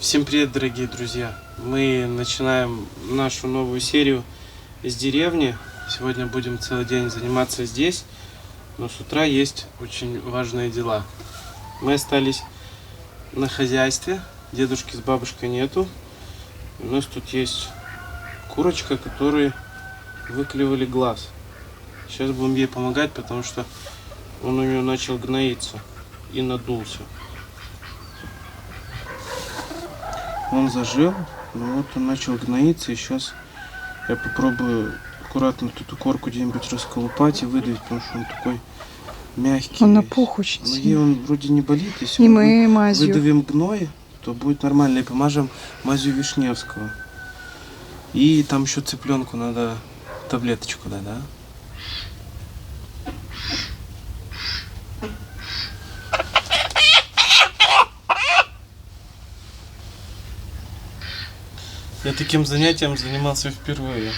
Всем привет, дорогие друзья! Мы начинаем нашу новую серию из деревни. Сегодня будем целый день заниматься здесь, но с утра есть очень важные дела. Мы остались на хозяйстве, дедушки с бабушкой нету. У нас тут есть курочка, которой выклевали глаз. Сейчас будем ей помогать, потому что он у нее начал гноиться и надулся. Он зажил, но вот он начал гноиться, и сейчас я попробую аккуратно эту корку где-нибудь расколупать и выдавить, потому что он такой мягкий. Он напух очень но сильно. ей он вроде не болит, если И мы мы мазью. выдавим гной, то будет нормально, и помажем мазью Вишневского. И там еще цыпленку надо таблеточку дать, да? Я таким занятием занимался впервые.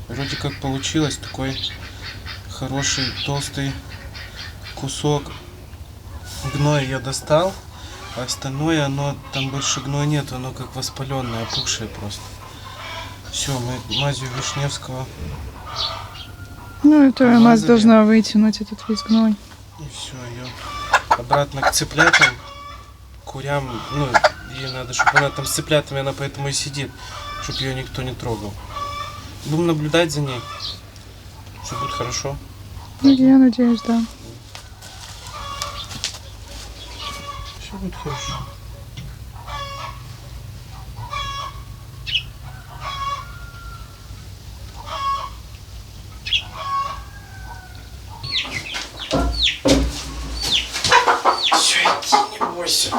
Вроде как получилось, такой хороший толстый кусок гноя я достал, а остальное, оно там больше гноя нет, оно как воспаленное, опухшее просто. Все, мы мазью Вишневского. Ну, эта мазь помазали. должна вытянуть этот весь гной. И все, ее обратно к цыплятам, курям, ну, ей надо, чтобы она там с цыплятами, она поэтому и сидит, чтобы ее никто не трогал. Будем наблюдать за ней. Все будет хорошо. Ну, я надеюсь, да. Все будет хорошо. Все, иди, не бойся.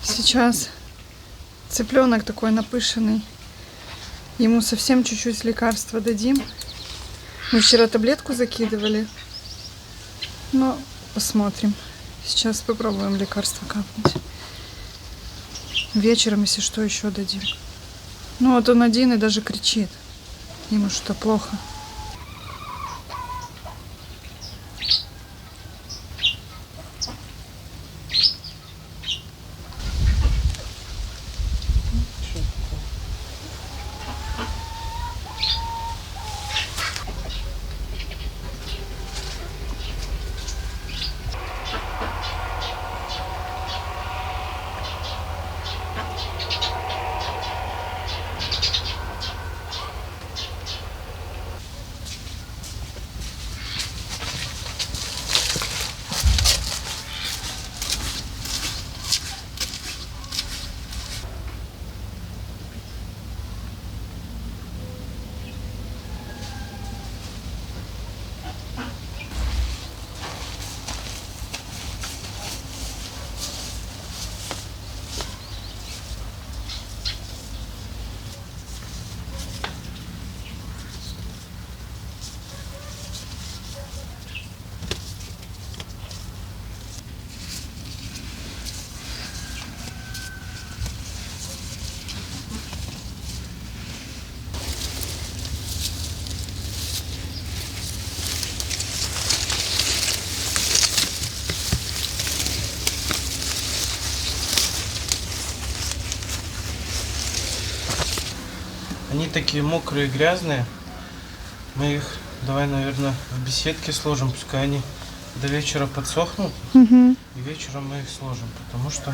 Сейчас цыпленок такой напышенный. Ему совсем чуть-чуть лекарства дадим. Мы вчера таблетку закидывали. Но посмотрим. Сейчас попробуем лекарство капнуть. Вечером, если что, еще дадим. Ну вот он один и даже кричит. Ему что, плохо? Они такие мокрые, грязные. Мы их, давай, наверное, в беседке сложим, пускай они до вечера подсохнут. Угу. И вечером мы их сложим, потому что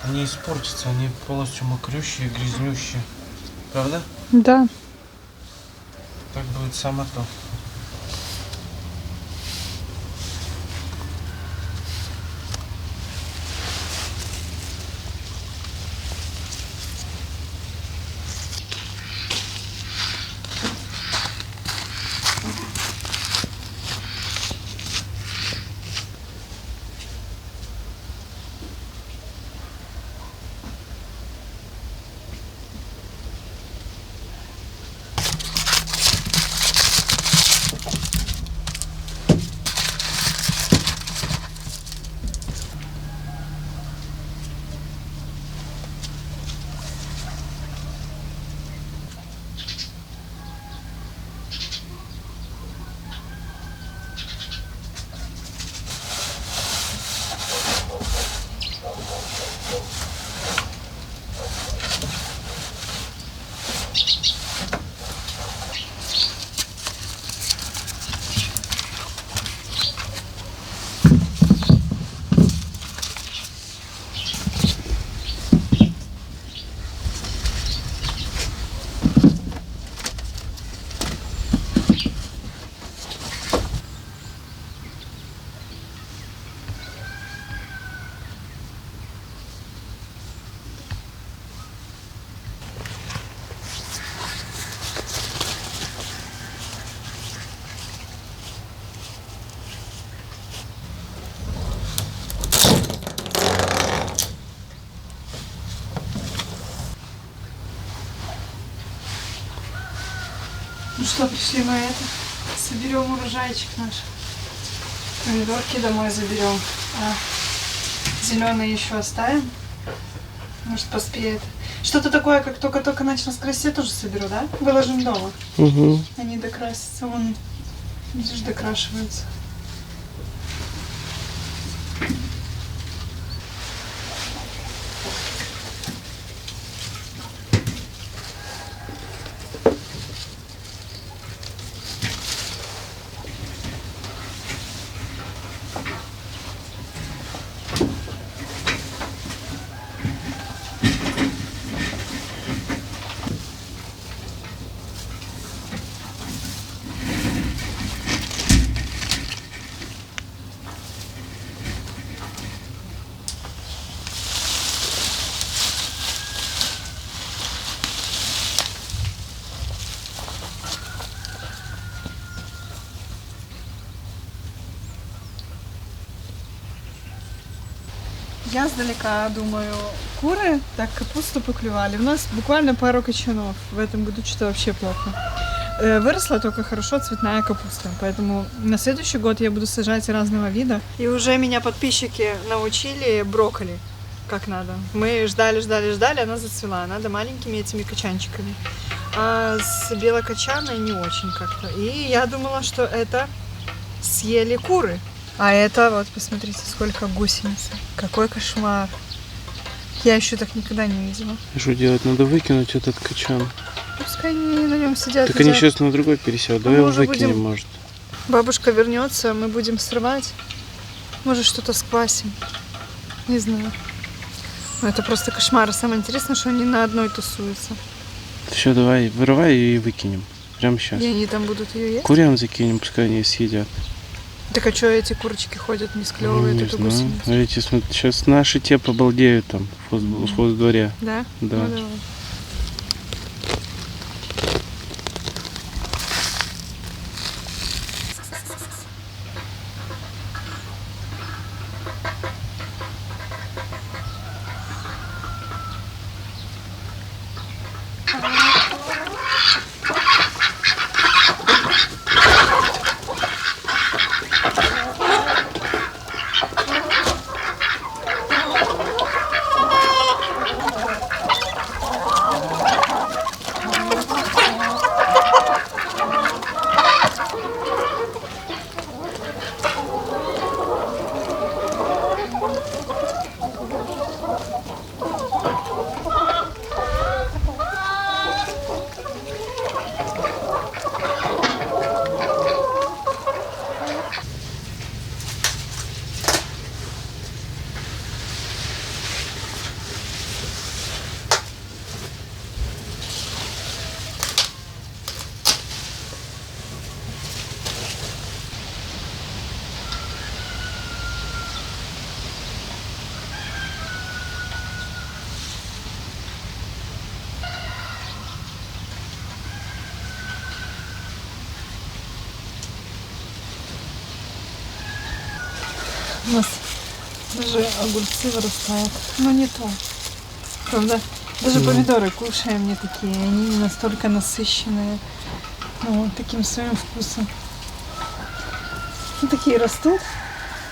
они испортятся, они полностью мокрющие, грязнющие. Правда? Да. Так будет само то. Ну что, пришли мы это. Соберем урожайчик наш. Помидорки домой заберем. А зеленые еще оставим. Может, поспеет. Что-то такое, как только начал красить, тоже соберу, да? Выложим дома. Угу. Они докрасятся, вон, видишь, докрашиваются. Я сдалека думаю, куры так капусту поклевали. У нас буквально пару качанов. В этом году что-то вообще плохо. Выросла только хорошо цветная капуста. Поэтому на следующий год я буду сажать разного вида. И уже меня подписчики научили брокколи как надо. Мы ждали, она зацвела. Надо маленькими этими качанчиками. А с белокочанной не очень как-то. И я думала, что это съели куры. А это, вот, посмотрите, сколько гусениц. Какой кошмар. Я еще так никогда не видела. Что делать? Надо выкинуть этот качан. Пускай они на нем сидят. Так они сейчас на другой пересядут. Давай его выкинем, может. Бабушка вернется, мы будем срывать. Может, что-то сквасим. Не знаю. Но это просто кошмар. Самое интересное, что они на одной тусуются. Все, давай, вырывай и выкинем. Прямо сейчас. И они там будут ее есть? Курям закинем, пускай они съедят. Так а что эти курочки ходят, не склевывают Не эту знаю. гусеницу? Смотрите, сейчас наши те побалдеют там в дворе. Да? Да. Ну, давай. У нас даже огурцы вырастают. Но не то. Правда, даже помидоры кушаем не такие. Они не настолько насыщенные. Ну, вот таким своим вкусом. Ну, такие растут.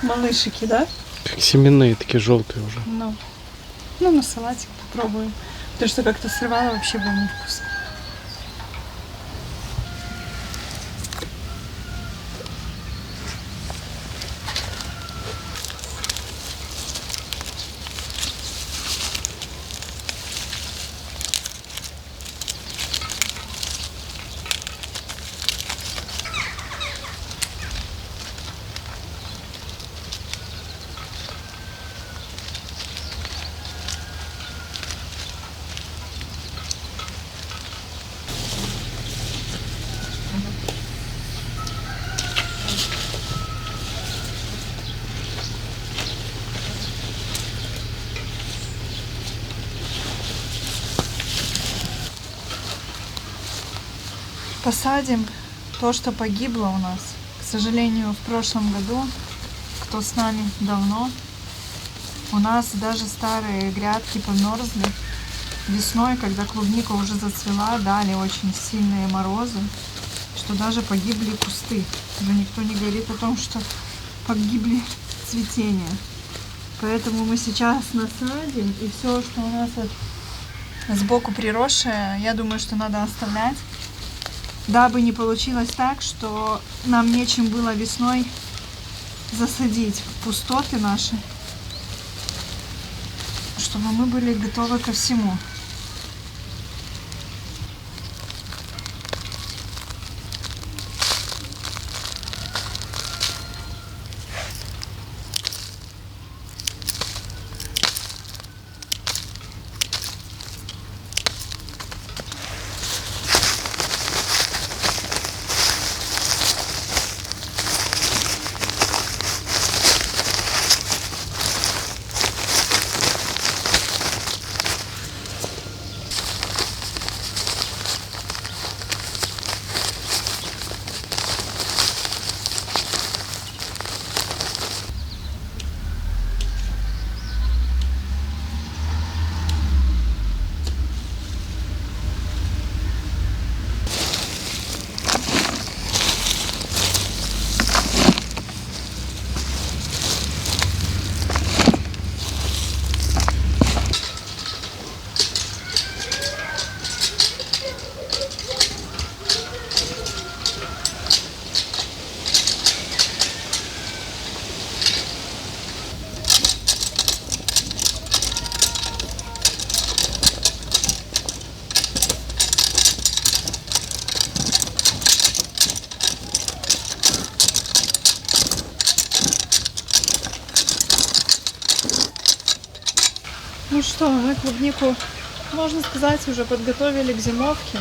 Малышики, да? Как семенные, такие желтые уже. Ну, на салатик попробуем. Потому что как-то срывала, вообще было невкусно. Посадим то, что погибло у нас. К сожалению, в прошлом году, кто с нами давно, у нас даже старые грядки померзли. Весной, когда клубника уже зацвела, дали очень сильные морозы. что даже погибли кусты. Но никто не говорит о том, что погибли цветения. Поэтому мы сейчас насадим, и все, что у нас сбоку приросшее, я думаю, что надо оставлять, дабы не получилось так, что нам нечем было весной засадить пустоты наши, чтобы мы были готовы ко всему. Ну что, мы клубнику, можно сказать, уже подготовили к зимовке.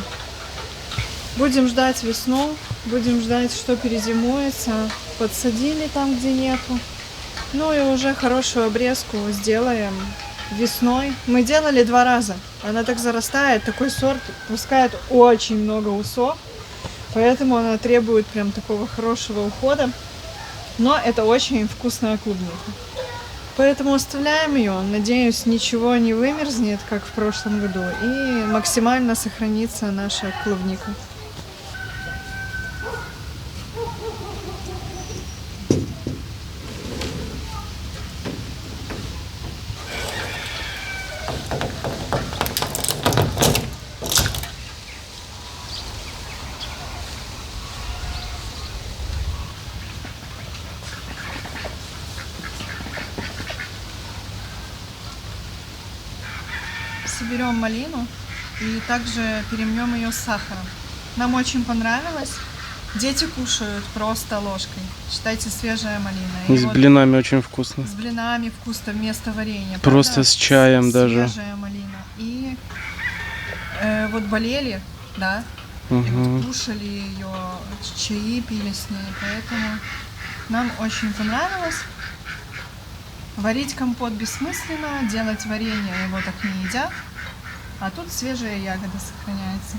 Будем ждать весну, будем ждать, что перезимуется. Подсадили там, где нету. Ну и уже хорошую обрезку сделаем весной. Мы делали 2 раза. Она так зарастает, такой сорт пускает очень много усов. Поэтому она требует прям такого хорошего ухода. Но это очень вкусная клубника. Поэтому оставляем ее. Надеюсь, ничего не вымерзнет, как в прошлом году. И максимально сохранится наша клубника. Соберем малину и также перемнем ее с сахаром. Нам очень понравилось. Дети кушают просто ложкой. Считайте, свежая малина. И с блинами очень вкусно. С блинами вкусно вместо варенья. Просто правда? с чаем даже. Свежая малина. И вот болели, да, и Угу. вот кушали ее, чаи пили с ней. Поэтому нам очень понравилось. Варить компот бессмысленно, делать варенье его так не едят, а тут свежая ягода сохраняется.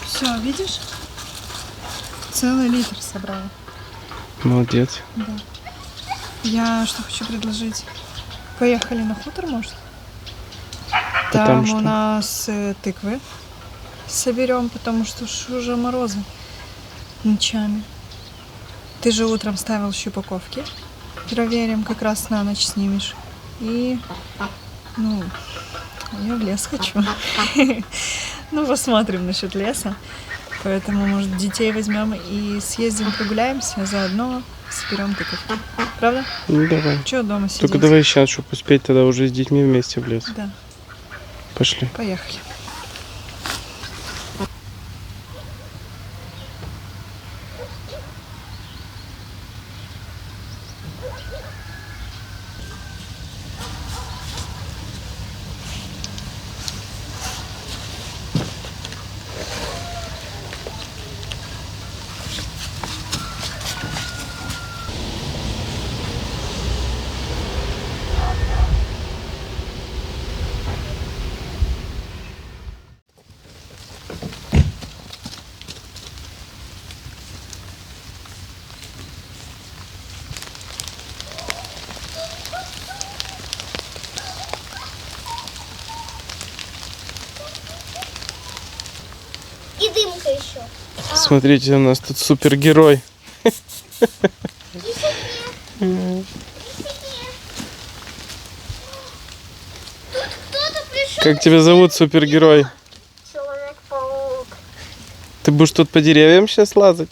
Все, видишь? Целый литр собрала. Молодец. Да. Я что хочу предложить? Поехали на хутор, может? там Там что? у нас тыквы соберем, потому что уже морозы ночами. Ты же утром ставил щупаковки. Проверим, как раз на ночь снимешь. И, ну, я в лес хочу. Ну, посмотрим насчет леса. Поэтому, может, детей возьмем и съездим, прогуляемся, а заодно соберем тыков. Правда? Ну давай. Чего дома сидеть? Только давай сейчас, чтобы успеть тогда уже с детьми вместе в лес. Да, Пошли. поехали. И дымка еще. Смотрите, у нас тут супергерой. Кто-то пришел. Как тебя зовут, супергерой? Человек-паук. Ты будешь тут по деревьям сейчас лазать?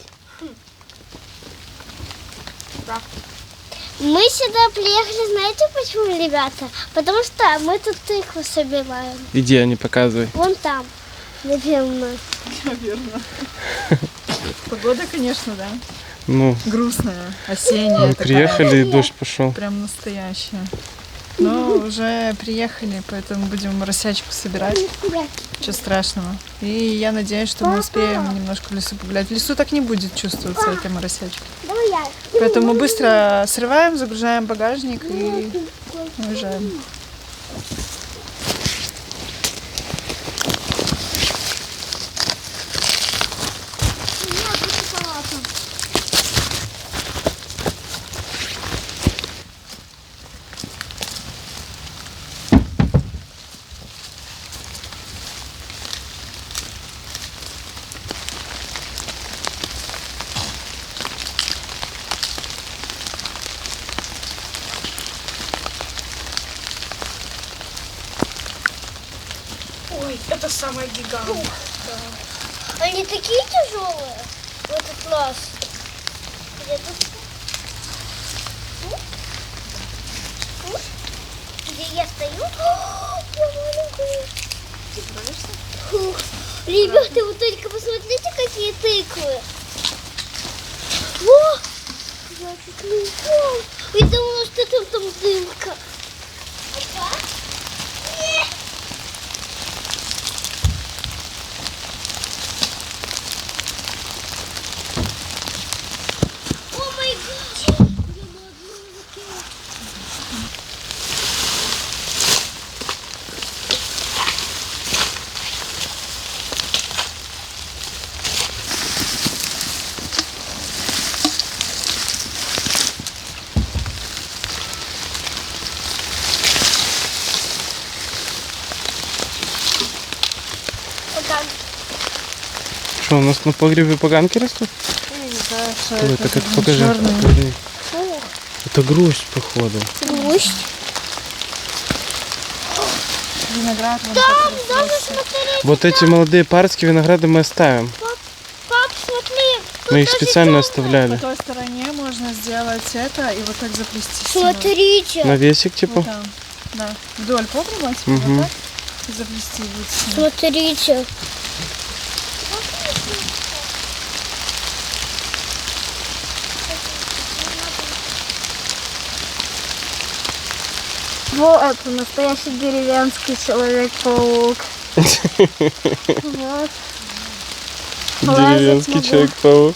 Мы сюда приехали, знаете почему, ребята? Потому что мы тут тыкву собираем. Иди, а не показывай. Вон там, наверное. Наверное. Погода, конечно, да. Ну, Грустная, осенняя мы такая. приехали, и дождь пошел. Прям настоящая. Но уже приехали, поэтому будем росячку собирать. Ничего страшного. И я надеюсь, что мы успеем немножко в лесу погулять. В лесу так не будет чувствоваться эта моросячка. Давай я. Поэтому быстро срываем, загружаем багажник и уезжаем. Ой, это самая гигант. Они такие тяжелые в этот раз. Где тут? Где я стою? Я маленькая. Ты нравишься? Фух. Ребята, вы только посмотрите, какие тыквы. О! Я чуть не упал. И думала, что там дымка. Опа. О май гад! Я на одной руке. Пока. Что, у нас на погребе поганки растут? Я не знаю, что Ой, это. это как покажи. Чёрные. Покажи. Фух. Это грусть, походу. Гусь. Виноград. вон Там как даже растёт. смотри. Вот эти молодые парочки винограда мы оставим. Пап, смотри. тут Мы их даже специально тёмное. оставляли. По той стороне можно сделать это и вот так заплести стеной. Смотрите. Навесик типа. Вот там. Да. Вдоль погреба, типа, Мгм. вот так. И заплести будет стеной. Смотрите. Вот настоящий деревенский человек-паук. Вот. Деревенский могу. человек-паук.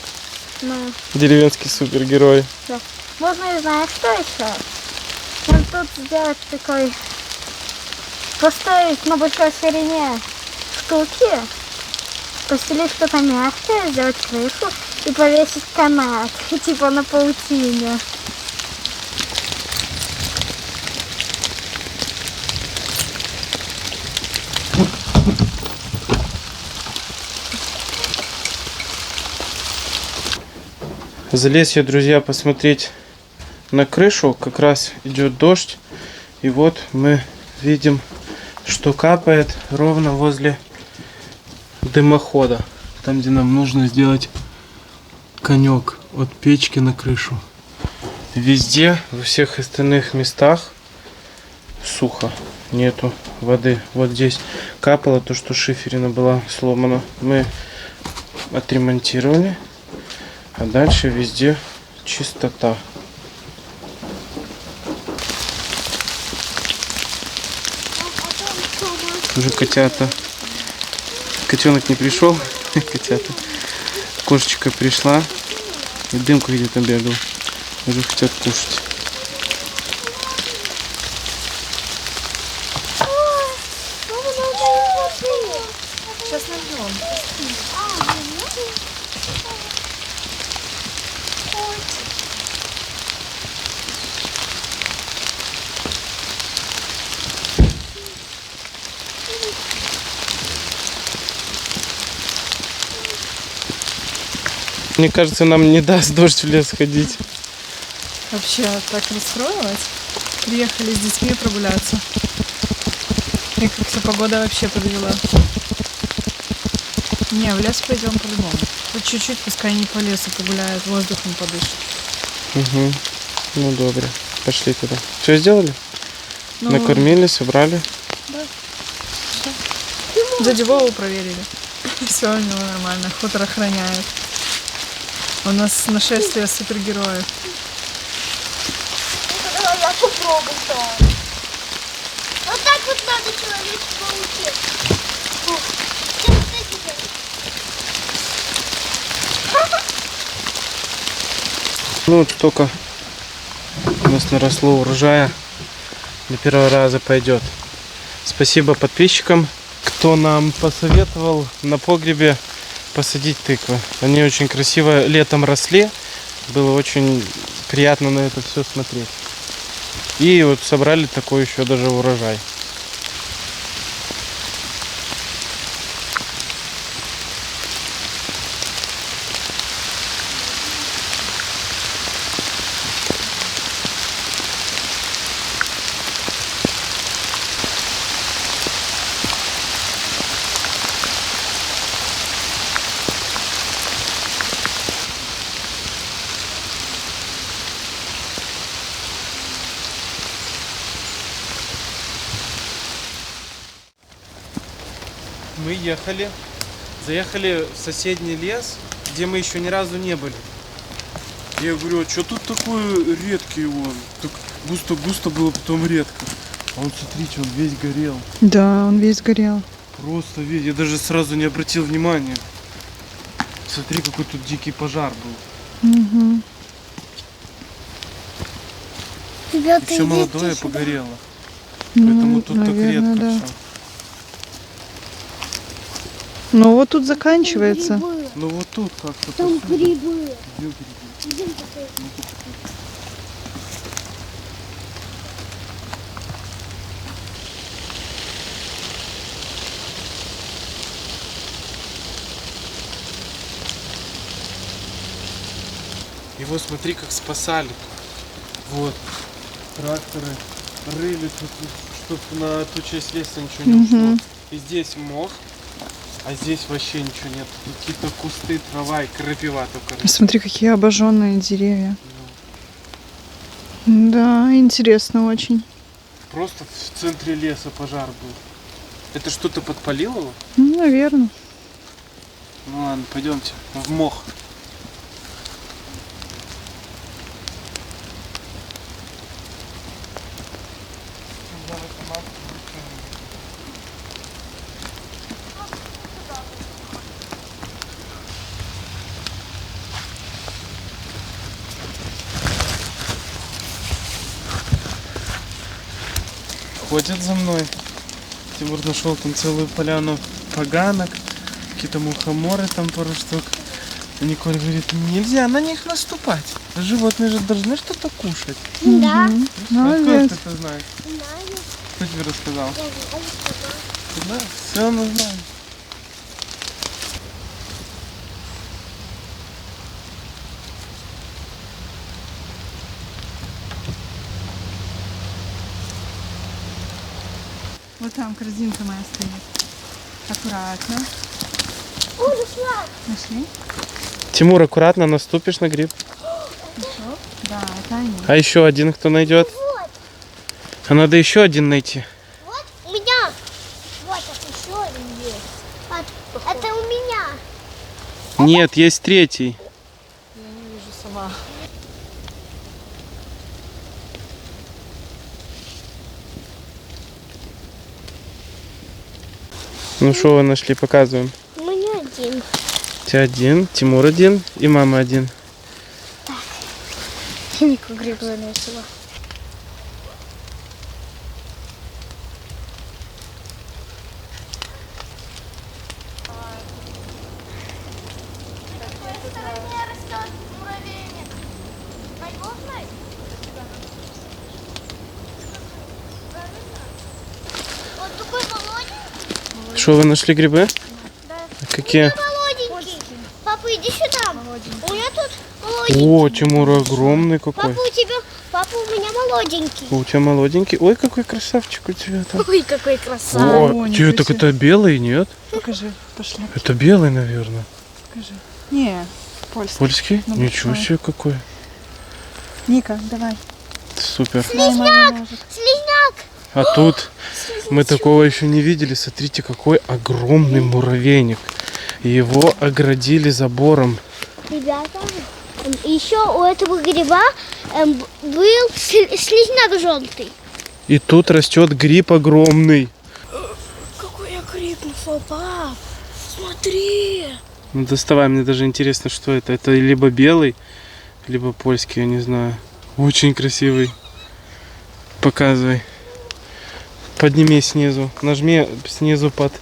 Ну, Деревенский супергерой. можно и знать, что еще. Вот тут сделать такой, поставить на большой ширине штуки, постелить что-то мягкое, сделать крышу и повесить канат, типа на паутине. Залез я, друзья, посмотреть на крышу. Как раз идет дождь. И вот мы видим, что капает ровно возле дымохода. Там, где нам нужно сделать конек от печки на крышу. Везде, во всех остальных местах сухо. Нету воды. Вот здесь капало то, что шиферина была сломана. Мы отремонтировали. А дальше везде чистота. Уже котята. Котенок не пришел. Котята. Кошечка пришла. И дымку где-то там бегал. Уже хотят кушать. Сейчас нальем. Мне кажется, нам не даст дождь в лес ходить. Вообще так расстроилась. Приехали с детьми прогуляться. И как-то погода вообще подвела. Не, в лес пойдем по-любому. Хоть чуть-чуть, пускай не по лесу погуляют, воздухом подышат. Угу. Ну добре. Пошли туда. Все сделали? Ну, Накормили, собрали. дядю Вову проверили. Все у него нормально. Хутор охраняет. У нас нашествие супергероев. Давай я попробую. Вот так вот надо человеческого учить. Ну вот столько у нас наросло урожая. До первого раза пойдет. Спасибо подписчикам, кто нам посоветовал на погребе посадить тыквы. Они очень красиво летом росли. Было очень приятно на это все смотреть. И вот собрали такой еще даже урожай. Мы заехали в соседний лес, где мы еще ни разу не были. Я говорю, а что тут такое редкий он? Так густо-густо было, потом редко. А он, смотрите, он весь горел. Да, он весь горел. Просто весь. Я даже сразу не обратил внимания. Смотри, какой тут дикий пожар был. Угу. Ребята, И все идите молодое сюда. погорело. Поэтому тут так редко да. все. Ну вот тут заканчивается. Грибы. Ну вот тут как-то. Там посмотри. грибы. Где грибы? Идем посмотрим. Его смотри, как спасали. Вот. Тракторы рыли тут, чтобы на ту часть леса ничего не ушло. Мгм. И здесь мох, а здесь вообще ничего нет. Какие-то кусты, трава и крапива только. Смотри, какие обожженные деревья. Да, интересно очень. Просто в центре леса пожар был. Это что-то подпалило его? Ну, наверное. Ну ладно, пойдемте в мох. Ходят за мной. Тимур нашел там целую поляну поганок, какие-то мухоморы там пару штук. И Николь говорит, нельзя на них наступать. Животные же должны что-то кушать. Да. Откуда Молодец. ты это знаешь? Знаю. Кто тебе рассказал? Я знаю, что Да, все мы знаем. Вот там корзинка моя стоит. Аккуратно. О, нашла. Нашли? Тимур, аккуратно наступишь на гриб. Да, это они. А еще один кто найдет? Вот, А надо еще один найти. вот у меня. Вот, это еще один есть. Вот, это у меня. Нет, есть третий. Я не вижу сама. Ну что вы нашли, показываем. У меня один. У тебя один, Тимур один и мама один. Я Нику гриб заметила. Вот такой молоденький. Что вы нашли грибы? Да. Какие? Молоденький. Папа, иди сюда. У меня тут молоденький. О, Тимур огромный какой. Папа, папа, у меня молоденький. У тебя молоденький. Ой, какой красавчик у тебя там. Ой, какой красавец. О, ничего тебе, так себе. это белый, нет? Покажи, пошли, Это белый, наверное. покажи. Не, польский. Польский? Ну, Ничего большой. себе какой. Ника, давай. Супер. Дай маме ножик. Слизняк. А тут мы такого еще не видели. Смотрите, какой огромный муравейник. И его оградили забором. Ребята, еще у этого гриба был слизняк желтый. И тут растет гриб огромный. Какой я гриб нашел, пап. Смотри. Ну, доставай, мне даже интересно, что это. Это либо белый, либо польский, я не знаю. Очень красивый. Показывай. Подними снизу. Нажми снизу под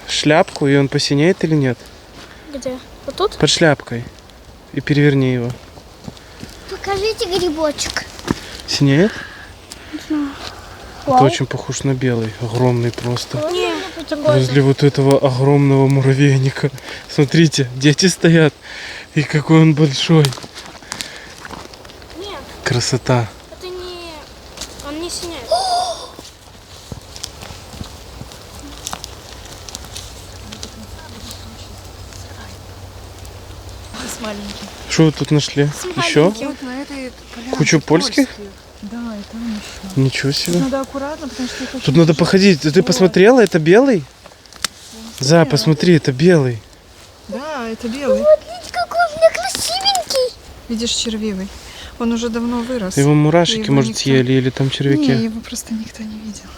шляпку, и он посинеет или нет? Где? Вот тут? Под шляпкой. И переверни его. Покажите грибочек. Синеет? Вау. Это очень похож на белый. Огромный просто. Нет, Возле вот этого огромного муравейника. Смотрите, дети стоят. И какой он большой. нет, Красота. это не... Он не синяет. Маленький. Что вы тут нашли? Еще? Вот на этой полянке Кучу польских? Да, и там еще. Ничего себе. Надо аккуратно, потому что их Тут очень надо тяжело. походить. Ты Вот. посмотрела? Это белый? За, смотрела. посмотри, это белый. Да, это белый. Видите, какой у меня красивенький. Видишь, червивый. Он уже давно вырос. Его мурашки, Его может, никто- съели или там червяки. Не, его просто никто не видел.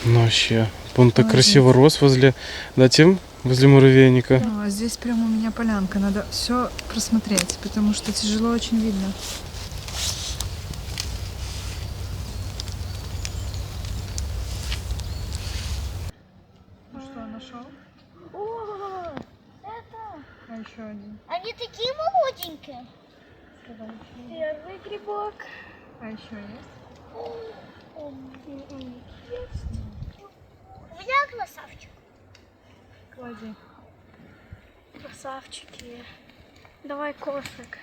Ну вообще. Он так Молодец. красиво рос возле, да, Тим? Возле муравейника. А здесь прямо у меня полянка. Надо все просмотреть, потому что тяжело очень видно. Ну что, нашел? О, это... А еще один. Они такие молоденькие. Первый грибок. А еще есть? Есть. У меня красавчик. Клади. Красавчики. Давай кошек.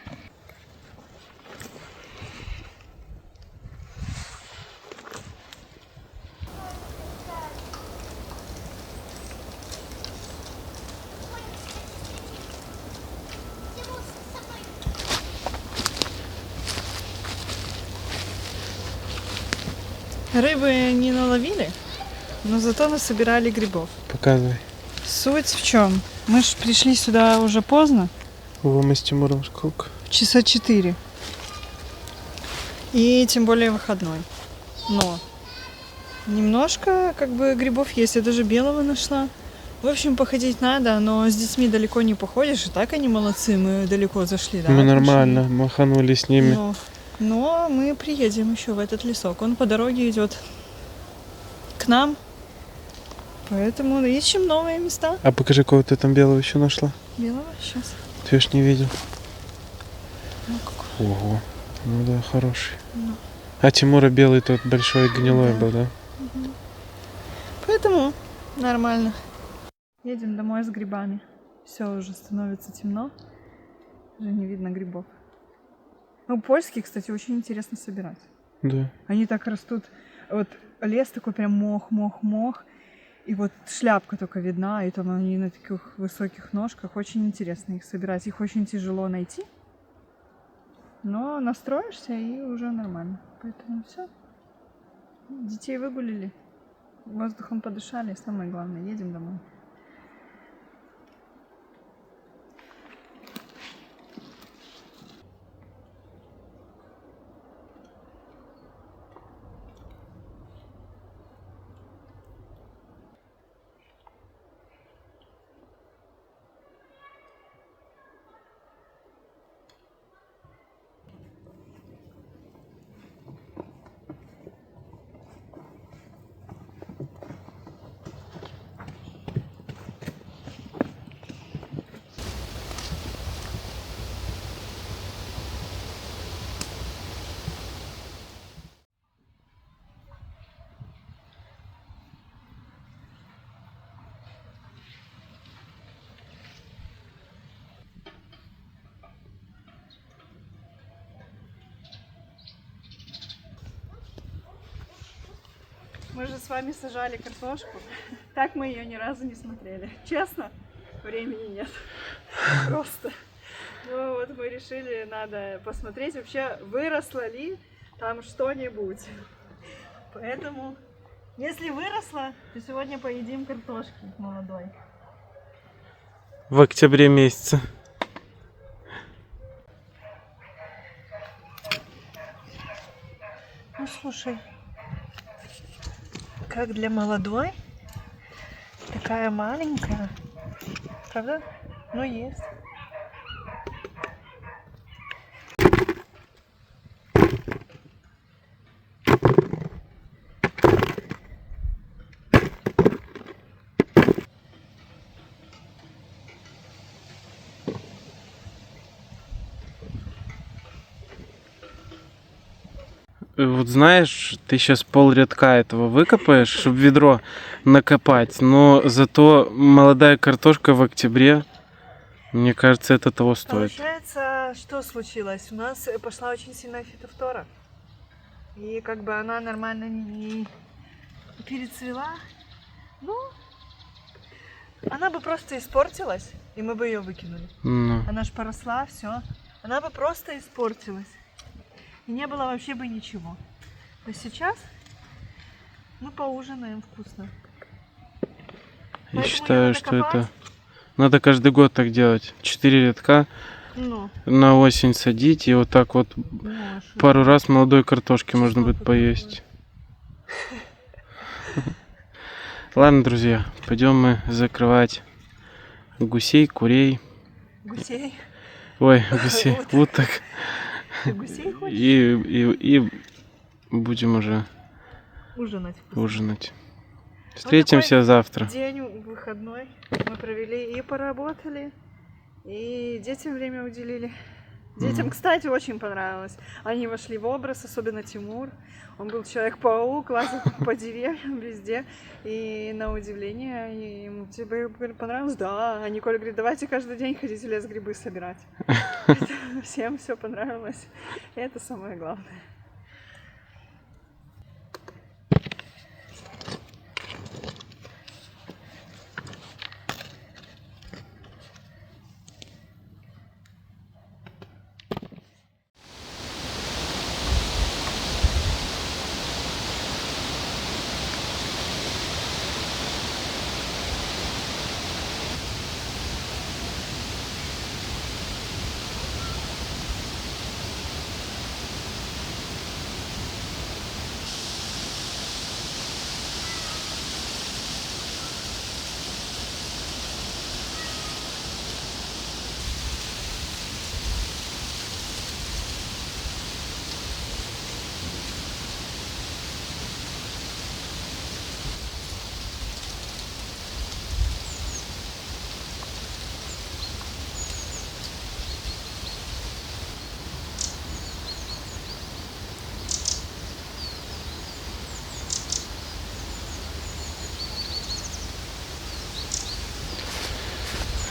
Рыбы не наловили, но зато насобирали грибов. Показывай. Суть в чем? Мы ж пришли сюда уже поздно, О, мы с Тимуром сколько? часа 4. И тем более выходной. Но немножко как бы грибов есть. Я даже белого нашла. В общем, походить надо, но с детьми далеко не походишь. И так они молодцы, мы далеко зашли, да? Мы отошли. нормально маханули с ними. Но мы приедем еще в этот лесок. Он по дороге идет к нам. Поэтому ищем новые места. А покажи, кого ты там белого еще нашла. Белого сейчас. Ты ж не видел. Ну, какой. Ого. Ну да, хороший. Ну. А Тимура белый тот большой гнилой Да. был, да? Поэтому нормально. Едем домой с грибами. Все, уже становится темно. Уже не видно грибов. Ну, польские, кстати, очень интересно собирать. Да. Они так растут. Вот лес такой прям мох. И вот шляпка только видна, и там они на таких высоких ножках. Очень интересно их собирать. Их очень тяжело найти. Но настроишься, и уже нормально. Поэтому все. Детей выгулили. Воздухом подышали. Самое главное, едем домой. Мы же с вами сажали картошку. Так мы ее ни разу не смотрели. Честно, времени нет. Просто. Ну вот мы решили, надо посмотреть вообще, выросло ли там что-нибудь. Поэтому, если выросло, то сегодня поедим картошки молодой. В октябре месяце. Ну слушай, как для молодой, такая маленькая, правда? Ну есть. Вот знаешь, ты сейчас пол-рядка этого выкопаешь, чтобы ведро накопать, но зато молодая картошка в октябре, мне кажется, это того стоит. Получается, что случилось? У нас пошла очень сильная фитофтора. И как бы она нормально не перецвела. Ну, она бы просто испортилась, и мы бы ее выкинули. Ну. Она ж поросла, все. Она бы просто испортилась. И не было вообще бы ничего. То сейчас мы поужинаем вкусно. Я Поэтому считаю, надо что копать. это надо каждый год так делать. 4 рядка Ну, на осень садить, и вот так вот ну, а шо? пару раз молодой картошки можно Чеснок будет поесть. такой. Ладно, друзья, пойдем мы закрывать гусей, курей. Гусей. Ой, гусей, Уток. уток. Ты гусей хочешь? И будем уже Ужинать. ужинать. Встретимся завтра. День выходной мы провели и поработали, и детям время уделили. Детям, кстати, очень понравилось. Они вошли в образ, особенно Тимур. Он был Человек-паук, лазил по деревьям везде. И на удивление, ему тебе понравилось? Да. А Николь говорит, давайте каждый день ходить в лес грибы собирать. Всем все понравилось. И это самое главное.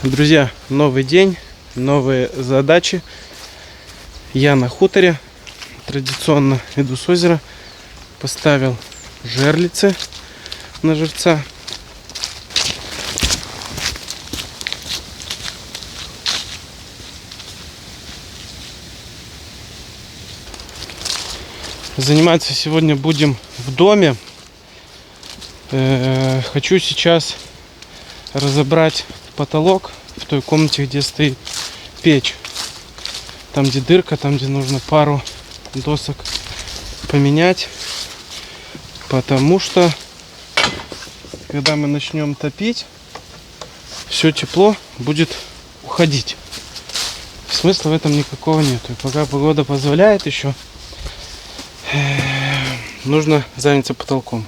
Друзья, новый день, новые задачи. Я на хуторе, традиционно иду с озера. Поставил жерлицы на живца. Заниматься сегодня будем в доме. Хочу сейчас разобрать потолок в той комнате, где стоит печь. Там, где дырка, там, где нужно пару досок поменять. Потому что, когда мы начнем топить, все тепло будет уходить. Смысла в этом никакого нет. И пока погода позволяет еще, нужно заняться потолком.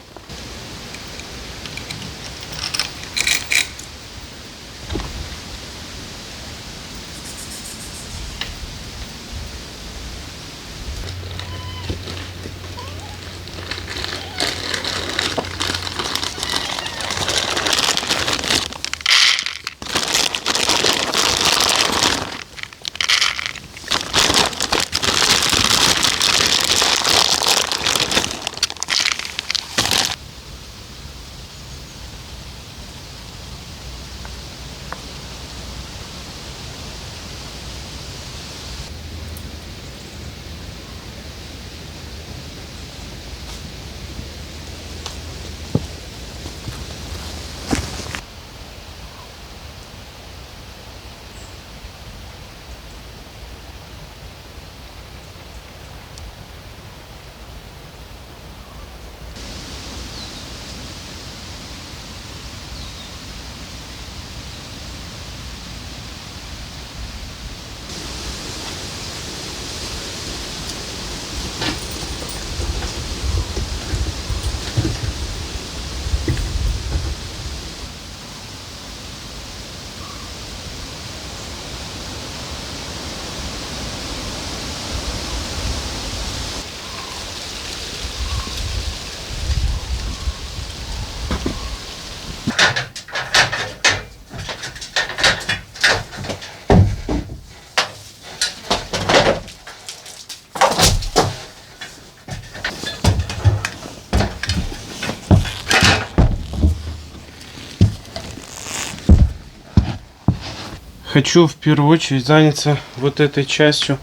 Хочу в первую очередь заняться вот этой частью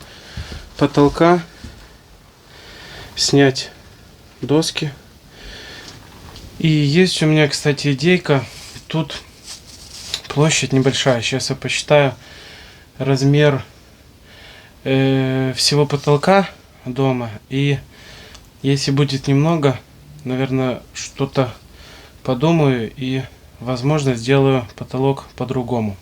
потолка, снять доски. И есть у меня, кстати, идейка. Тут площадь небольшая. Сейчас я посчитаю размер всего потолка дома. И если будет немного, наверное, что-то подумаю и, возможно, сделаю потолок по-другому.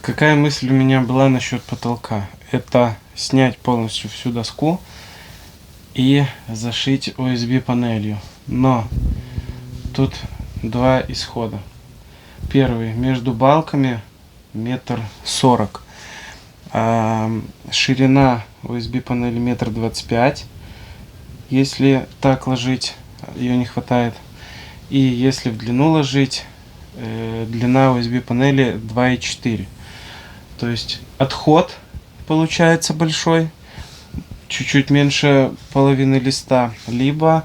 Какая мысль у меня была насчет потолка? Это снять полностью всю доску и зашить OSB панелью. Но тут два исхода. Первый, между балками 1,40 м. Ширина OSB панели 1,25 м. Если так ложить, ее не хватает. И если в длину ложить, длина OSB панели 2,4 м. То есть отход получается большой, чуть-чуть меньше половины листа, либо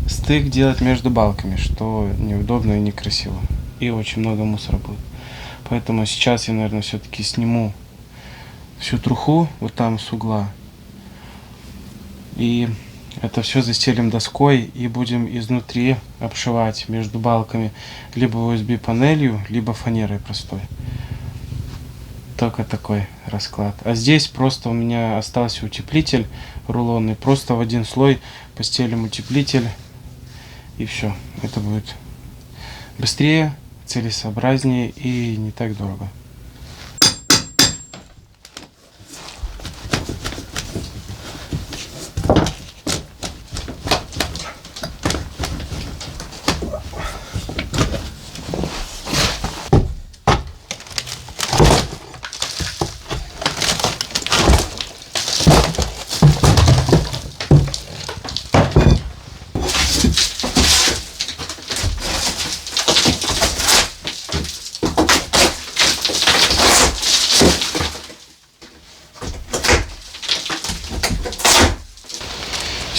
стык делать между балками, что неудобно и некрасиво. И очень много мусора будет. Поэтому сейчас я, наверное, все-таки сниму всю труху вот там с угла. И это все застелим доской и будем изнутри обшивать между балками либо USB панелью, либо фанерой простой. Только такой расклад. А здесь просто у меня остался утеплитель рулонный. Просто в один слой постелим утеплитель. И все. Это будет быстрее, целесообразнее и не так дорого.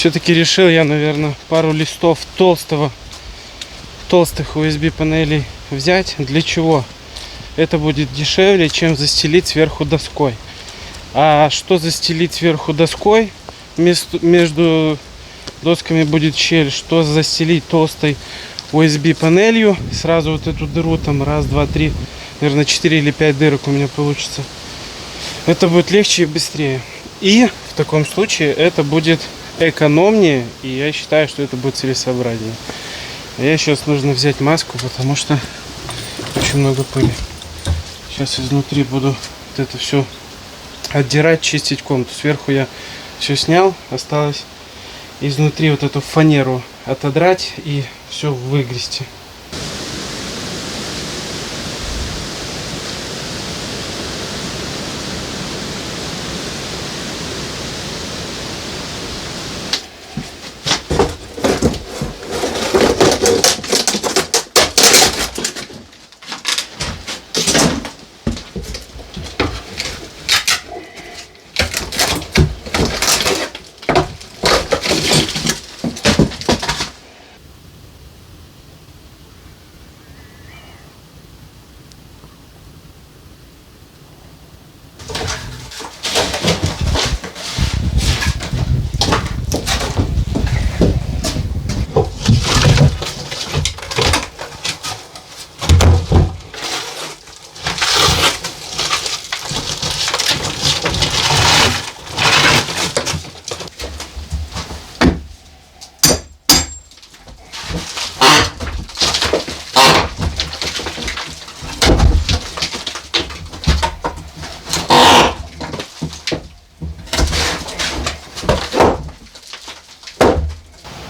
Все-таки решил я, наверное, пару листов толстых USB панелей взять. Для чего? Это будет дешевле, чем застелить сверху доской. А что застелить сверху доской? Между досками будет щель. Что застелить толстой USB панелью? Сразу вот эту дыру, там раз, два, три, наверное, 4 или 5 дырок у меня получится. Это будет легче и быстрее. И в таком случае это будет экономнее. И я считаю, что это будет целесообразнее. А я сейчас нужно взять маску, потому что очень много пыли. Сейчас изнутри буду вот это все отдирать, чистить комнату. Сверху я все снял. Осталось изнутри вот эту фанеру отодрать и все выгрести.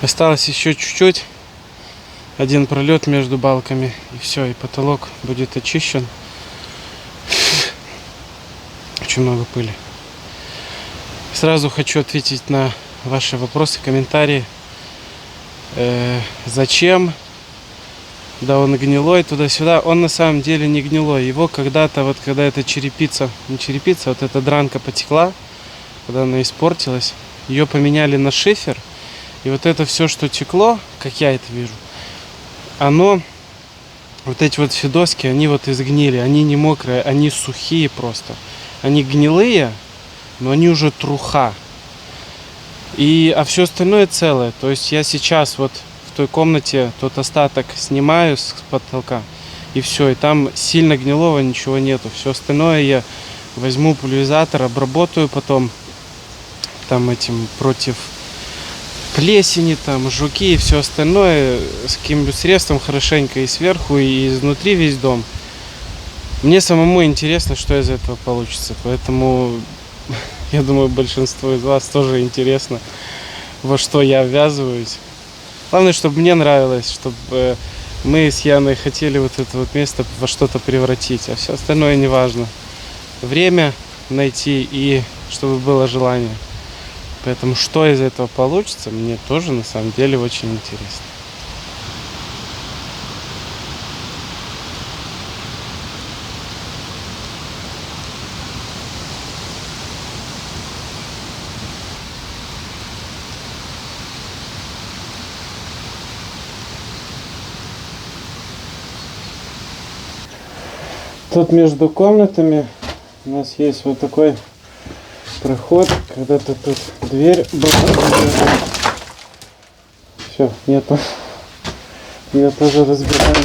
Осталось еще чуть-чуть. Один пролет между балками. И все, и потолок будет очищен. Очень много пыли. Сразу хочу ответить на ваши вопросы, комментарии. Зачем? Да, он гнилой, туда-сюда. Он на самом деле не гнилой. Его когда-то, вот когда эта черепица, не черепица, вот эта дранка потекла, когда она испортилась, ее поменяли на шифер. И вот это все, что текло, как я это вижу, оно, вот эти вот все доски, они вот изгнили, они не мокрые, они сухие просто. Они гнилые, но они уже труха. А все остальное целое. То есть я сейчас вот в той комнате тот остаток снимаю с потолка, и все, и там сильно гнилого ничего нету. Все остальное я возьму пульверизатор, обработаю потом там этим против плесени, там, жуки и все остальное с каким-нибудь средством хорошенько и сверху, и изнутри весь дом. Мне самому интересно, что из этого получится. Поэтому я думаю, большинству из вас тоже интересно, во что я ввязываюсь. Главное, чтобы мне нравилось, чтобы мы с Яной хотели вот это вот место во что-то превратить, а все остальное не важно. Время найти и чтобы было желание. Поэтому что из этого получится, мне тоже на самом деле очень интересно. Тут между комнатами у нас есть вот такой проход, когда-то тут дверь была. Все, нету. Ее тоже разбираем.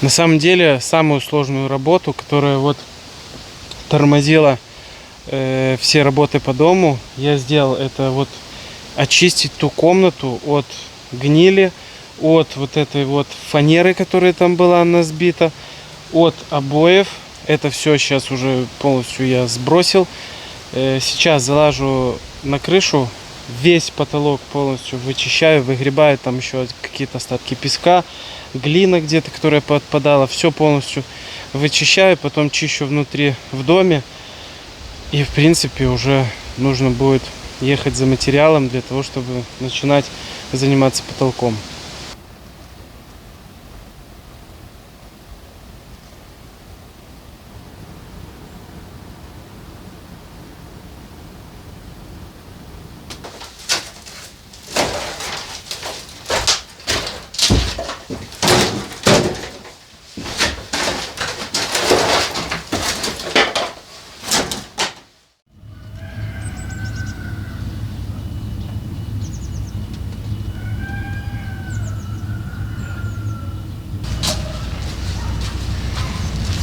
На самом деле, самую сложную работу, которая вот тормозило все работы по дому, я сделал это вот очистить ту комнату от гнили, от вот этой вот фанеры, которая там была, она сбита, от обоев. Это все сейчас уже полностью я сбросил. Сейчас залажу на крышу, весь потолок полностью вычищаю, выгребаю, там еще какие-то остатки песка, глина где-то, которая подпадала, все полностью вычищаю, потом чищу внутри в доме. И в принципе уже нужно будет ехать за материалом для того, чтобы начинать заниматься потолком.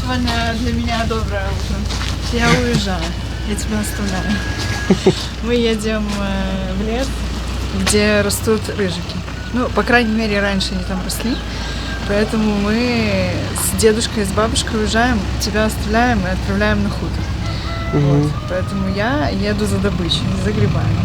Сегодня для меня доброе утро. Я уезжаю. Я тебя оставляю. Мы едем в лес, где растут рыжики. Ну, по крайней мере, раньше они там росли. Поэтому мы с дедушкой и с бабушкой уезжаем, тебя оставляем и отправляем на хутор. Вот. Поэтому я еду за добычей, за грибами.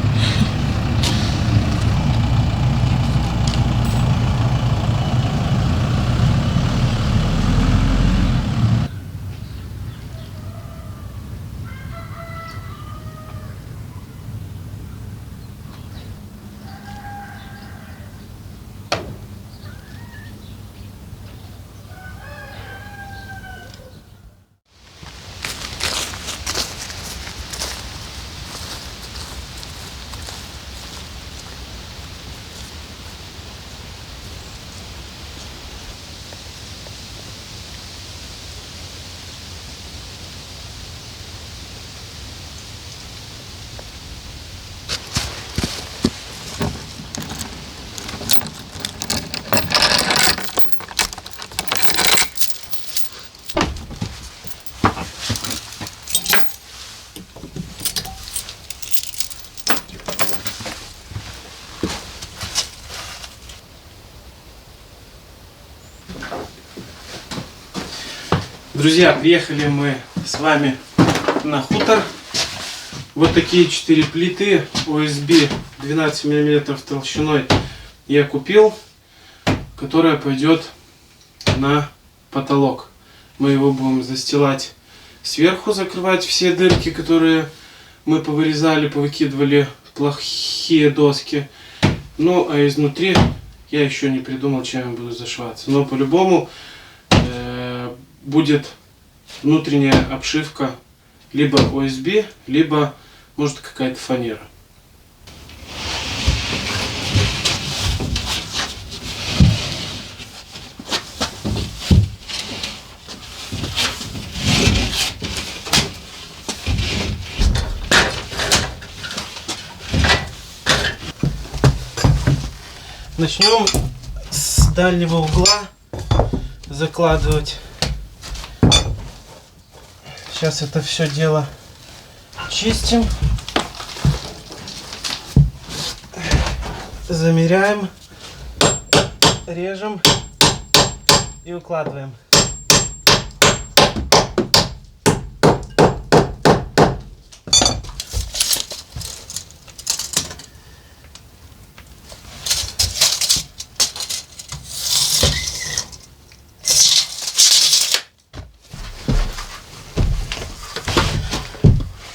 Друзья, приехали мы с вами на хутор. Вот такие 4 плиты OSB 12 мм толщиной я купил, которая пойдет на потолок. Мы его будем застилать сверху, закрывать все дырки, которые мы повырезали, повыкидывали плохие доски. Ну а изнутри я еще не придумал, чем я буду зашиваться. Но по-любому будет внутренняя обшивка либо OSB, либо может какая-то фанера. Начнем с дальнего угла закладывать. Сейчас это все дело чистим, замеряем, режем и укладываем.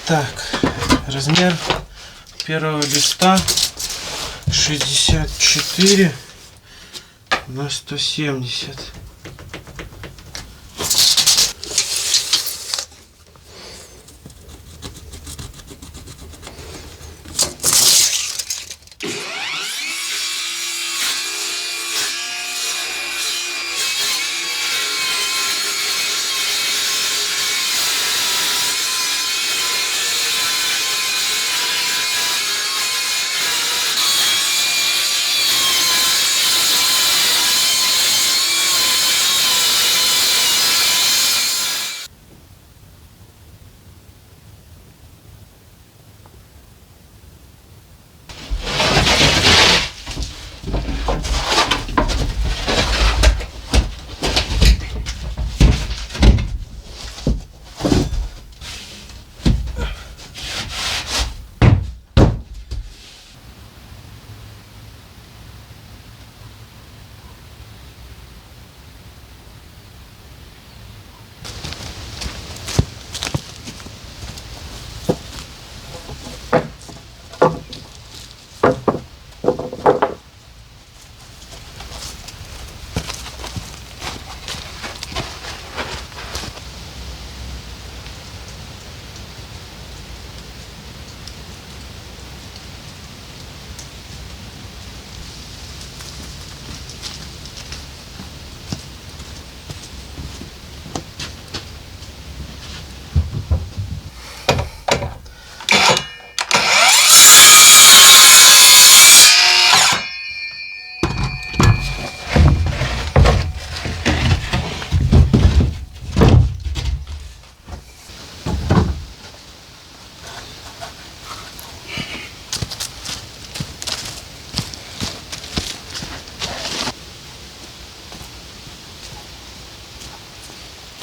Так, размер первого листа 64 на 170.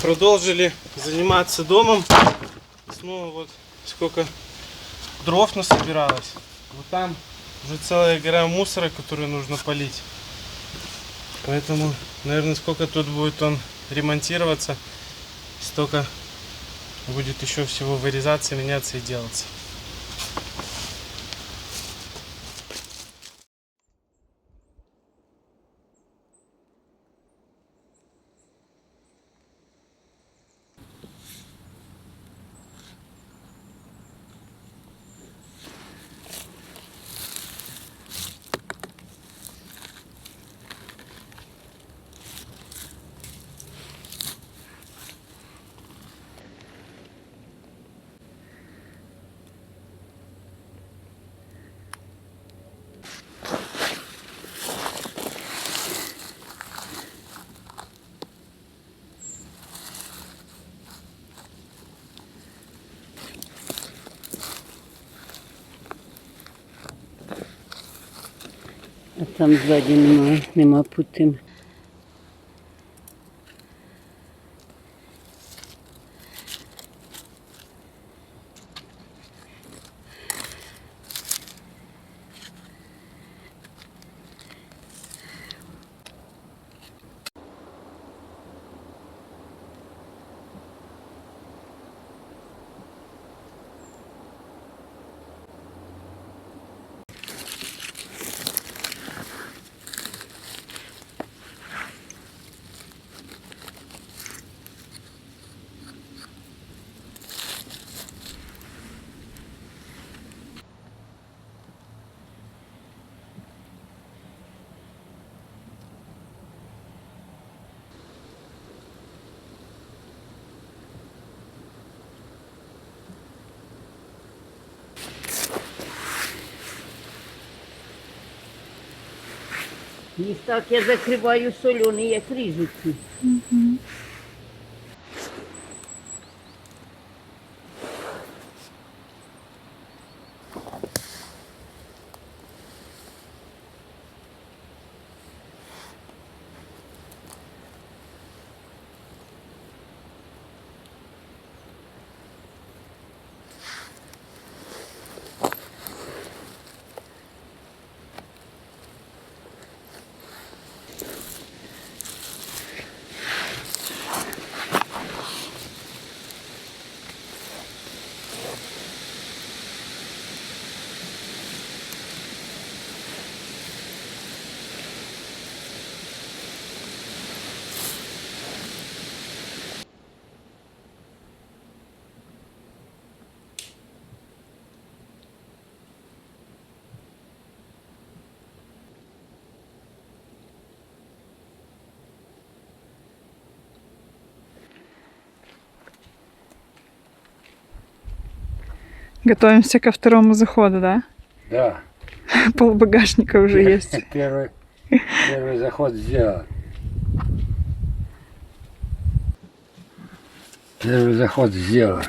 продолжили заниматься домом. Снова вот сколько дров насобиралось. Вот там уже целая гора мусора, которую нужно полить. Поэтому, наверное, сколько тут будет он ремонтироваться, столько будет еще всего вырезаться, меняться и делаться. А там ззаді нема пути. Їх так я закриваю соляний, як ріжуться. Готовимся ко второму заходу, да? Да, Пол багажника уже есть. первый заход сделан. Первый заход сделан.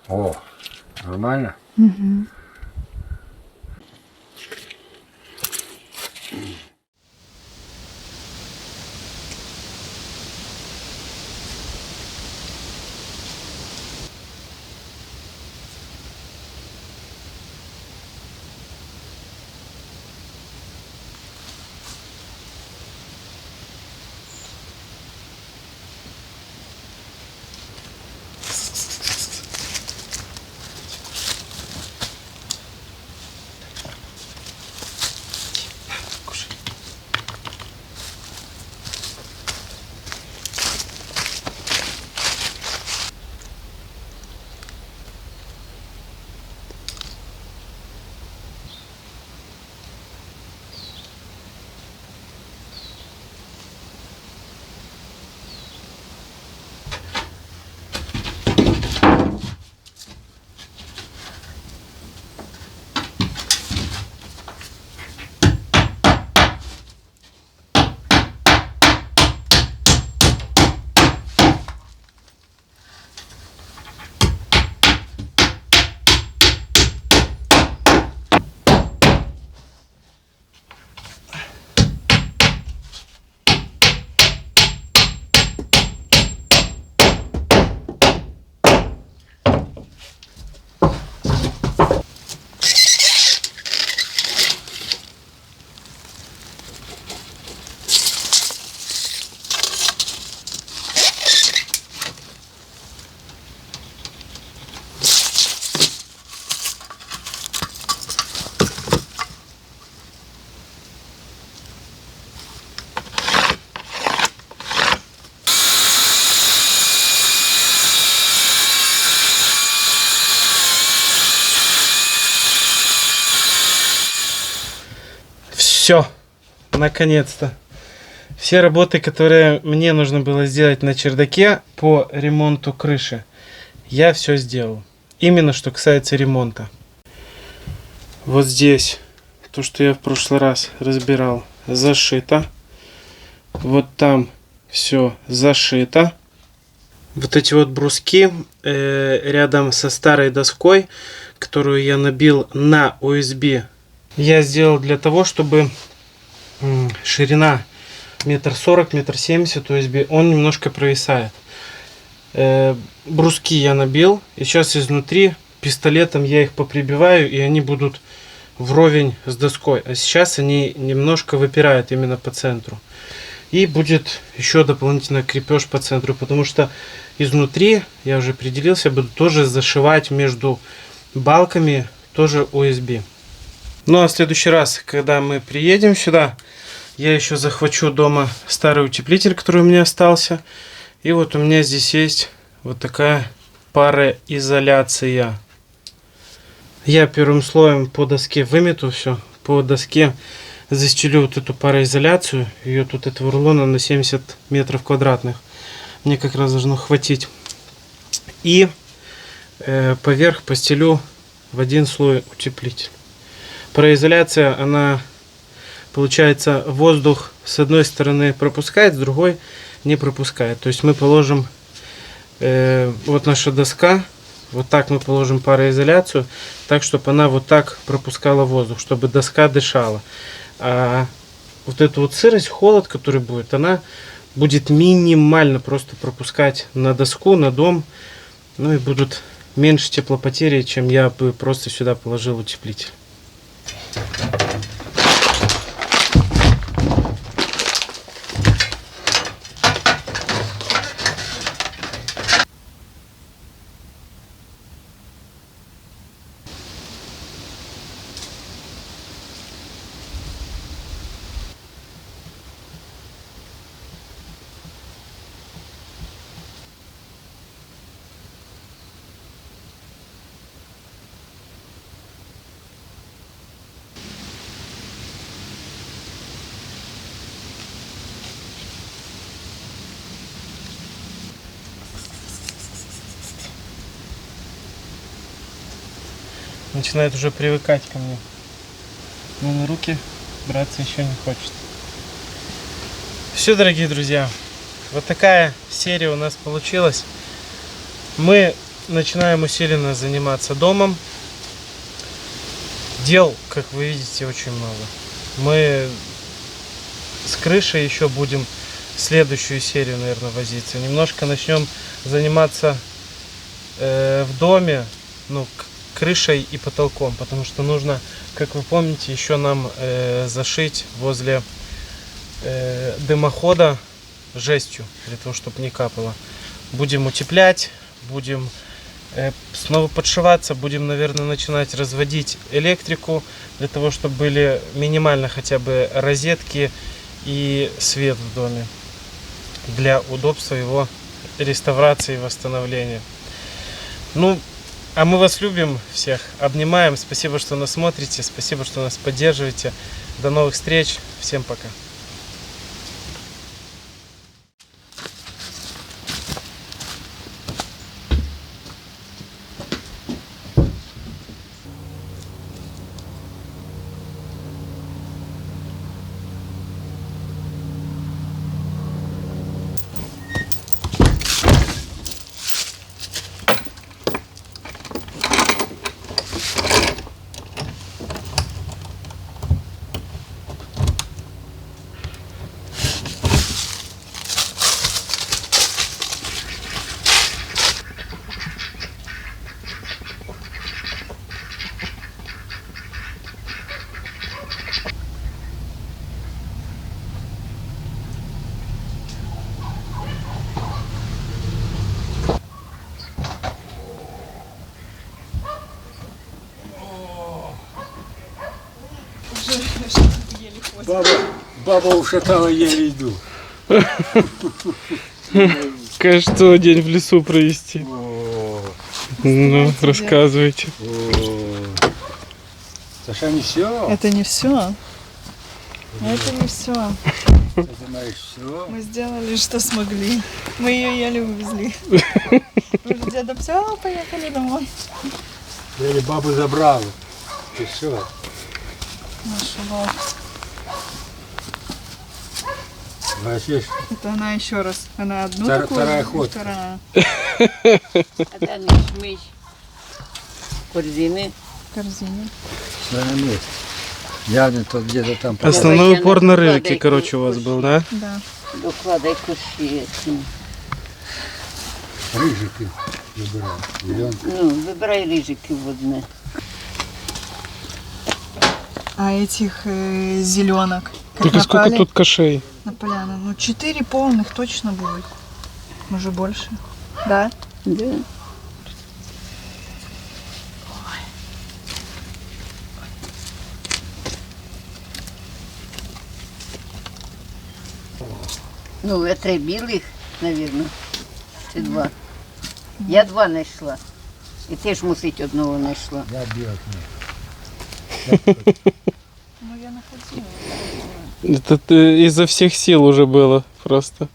О, нормально? Все, наконец-то. Все работы, которые мне нужно было сделать на чердаке по ремонту крыши, я все сделал. Именно что касается ремонта. Вот здесь, то, что я в прошлый раз разбирал, зашито. Вот там все зашито. Вот эти вот бруски рядом со старой доской, которую я набил на USB, я сделал для того, чтобы ширина 1,40 м, 1,70 м USB, он немножко провисает. Бруски я набил, и сейчас изнутри пистолетом я их поприбиваю, и они будут вровень с доской. А сейчас они немножко выпирают именно по центру. И будет еще дополнительно крепеж по центру, потому что изнутри, я уже определился, буду тоже зашивать между балками тоже USB. Ну а в следующий раз, когда мы приедем сюда, я еще захвачу дома старый утеплитель, который у меня остался. И вот у меня здесь есть вот такая пароизоляция. Я первым слоем по доске вымету все, по доске застелю вот эту пароизоляцию. Ее тут этого рулона на 70 метров квадратных. Мне как раз должно хватить. И поверх постелю в один слой утеплитель. Пароизоляция, она, получается, воздух с одной стороны пропускает, с другой не пропускает. То есть мы положим, вот наша доска, вот так мы положим пароизоляцию, так, чтобы она вот так пропускала воздух, чтобы доска дышала. А вот эту вот сырость, холод, который будет, она будет минимально просто пропускать на доску, на дом. Ну и будут меньше теплопотери, чем я бы просто сюда положил утеплитель. Начинает уже привыкать ко мне. Но на руки браться еще не хочет. Все, дорогие друзья, вот такая серия у нас получилась. Мы начинаем усиленно заниматься домом. Дел, как вы видите, очень много. Мы с крышей еще будем следующую серию, наверное, возиться. Немножко начнем заниматься в доме, ну, крышей и потолком, потому что нужно, как вы помните, еще нам зашить возле дымохода жестью, для того, чтобы не капало. Будем утеплять, будем снова подшиваться, будем, наверное, начинать разводить электрику, для того, чтобы были минимально хотя бы розетки и свет в доме, для удобства его реставрации и восстановления. Ну, а мы вас любим всех, обнимаем. Спасибо, что нас смотрите, спасибо, что нас поддерживаете. До новых встреч. Всем пока. Баба ушатала, еле иду. Кажется, целый день в лесу провести. Ну, рассказывайте. Саша, не все. Это не все. Но это не все. Ты думаешь, все? Мы сделали, что смогли. Мы ее еле увезли. Мы же деда все, поехали домой. Или бабу забрал. И все. Нашу бабу. Бачишь? Это она еще раз. Она одну Вторая такую, и ходка. вторая. А де миш-миш? Корзини. В корзине. Все на месте. Явно тот где-то там. Основной Давай, упор я на на рыжики, вкладайку короче, у вас был, да? Да. Докладай куші. Рыжики выбирал. Зеленый. Ну, вибирай рижики в одне. А этих зеленок. Так и сколько тут кошей? На поляну. Ну, 4 полных точно будет. Может больше. Да? Да. Ну, три білих, навірно. Чи два. Я два знайшла. І ти ж мусить одного знайшла. Я белок Ну, я находила. Это изо всех сил уже было просто.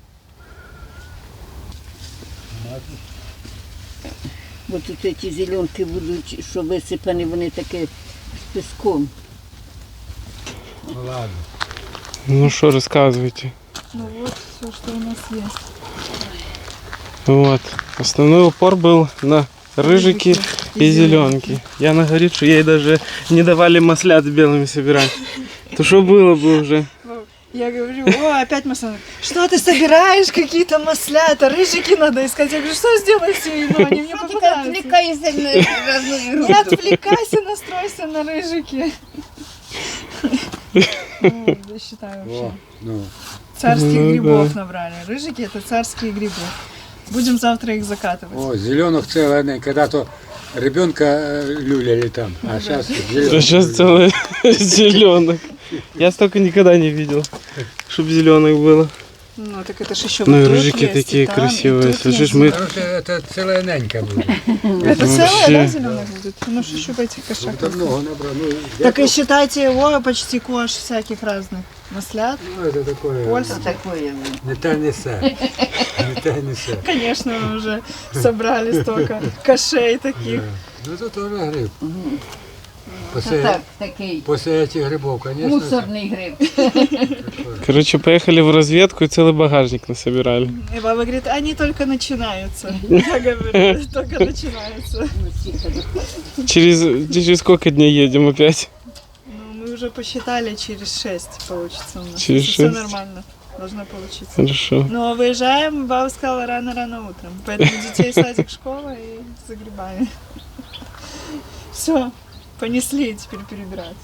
Бо тут ці зеленки будуть, що висипані, вони таке з піском. Ну ладно. Ну что, рассказывайте. Ну, вот все, что у нас есть. Вот. Основной упор был на рыжики и зеленки. Яна говорит, что ей даже не давали маслят с белыми собирать. То что было бы уже? Я говорю, о, опять масла. Что ты собираешь? Какие-то маслята, рыжики надо искать. Я говорю, что сделай с ними? Ну, они мне попадаются. Отвлекайся на разную Не отвлекайся, настройся на рыжики. Ну, я считаю вообще. О, ну. Царских Ну, грибов да. набрали. Рыжики это царские грибы. Будем завтра их закатывать. О, зеленых целая, когда-то ребенка люляли там, а сейчас А зеленых. сейчас целый зеленок. Я столько никогда не видел, чтобы зеленок было. Ну, так это ж еще Ну и вот тут рыжики есть, и такие там, красивые. и тут Слышишь, есть. мы Короче, это целая нянька будет. Это целое, Вообще. да, зеленок будет? Ну, что еще в этих кошаках? Это много набрал. Ну, Так и считайте его почти кош всяких разных. Маслят. ну, это такое. Польза. Що таке? Не та не се. Не та не се. Конечно, мы уже собрали столько кошей таких. Ну это тоже гриб. Це После, так, такий после этих грибов, конечно. мусорний гриб. Короче, поехали в разведку и целый багажник насобирали. И баба говорит, они только начинаются. Я говорю, только начинаются. Через сколько дней едем опять? Ну, мы уже посчитали, через 6 получится у нас. Через Все 6? нормально. Должно получиться. Хорошо. Но выезжаем, баба сказала, рано-рано утром. Поэтому детей садик, школа и за грибами. Все, понесли теперь перебирать.